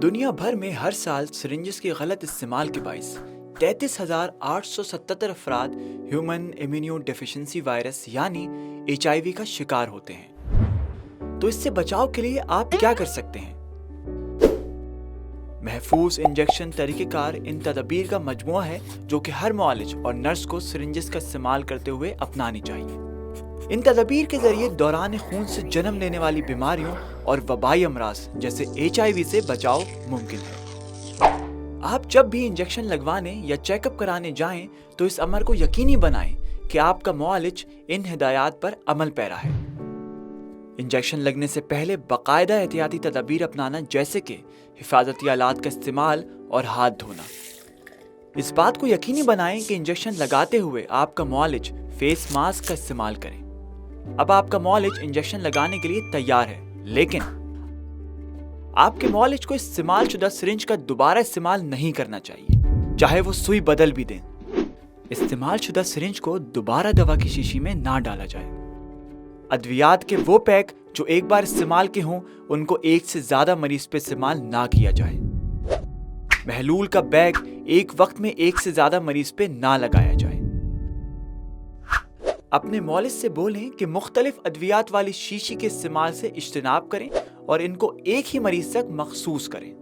دنیا بھر میں ہر سال سرنجز کے غلط استعمال کے باعث 33,877 افراد ہیومن امیونو ڈیفیشنسی وائرس یعنی HIV کا شکار ہوتے ہیں۔ تو اس سے بچاؤ کے لیے آپ کیا کر سکتے ہیں؟ محفوظ انجیکشن طریقہ کار ان تدابیر کا مجموعہ ہے جو کہ ہر معالج اور نرس کو سرنجز کا استعمال کرتے ہوئے اپنانی چاہیے۔ ان تدابیر کے ذریعے دوران خون سے جنم لینے والی بیماریوں اور وبائی امراض جیسے HIV سے بچاؤ ممکن ہے۔ آپ جب بھی انجیکشن لگوانے یا چیک اپ کرانے جائیں تو اس امر کو یقینی بنائیں کہ آپ کا معالج ان ہدایات پر عمل پیرا ہے۔ انجیکشن لگنے سے پہلے باقاعدہ احتیاطی تدابیر اپنانا جیسے کہ حفاظتی آلات کا استعمال اور ہاتھ دھونا۔ اس بات کو یقینی بنائیں کہ انجیکشن لگاتے ہوئے آپ کا معالج فیس ماسک کا استعمال کریں۔ اب آپ کا معالج انجیکشن لگانے کے لیے تیار ہے، لیکن آپ کے معالج کو استعمال شدہ سرنج کا دوبارہ استعمال نہیں کرنا چاہیے، چاہے وہ سوئی بدل بھی دیں۔ استعمال شدہ سرنج کو دوبارہ دوا کی شیشی میں نہ ڈالا جائے۔ ادویات کے وہ پیک جو ایک بار استعمال کے ہوں ان کو ایک سے زیادہ مریض پہ استعمال نہ کیا جائے۔ محلول کا بیگ ایک وقت میں ایک سے زیادہ مریض پہ نہ لگایا جائے۔ اپنے معالج سے بولیں کہ مختلف ادویات والی شیشی کے استعمال سے اجتناب کریں اور ان کو ایک ہی مریض تک مخصوص کریں۔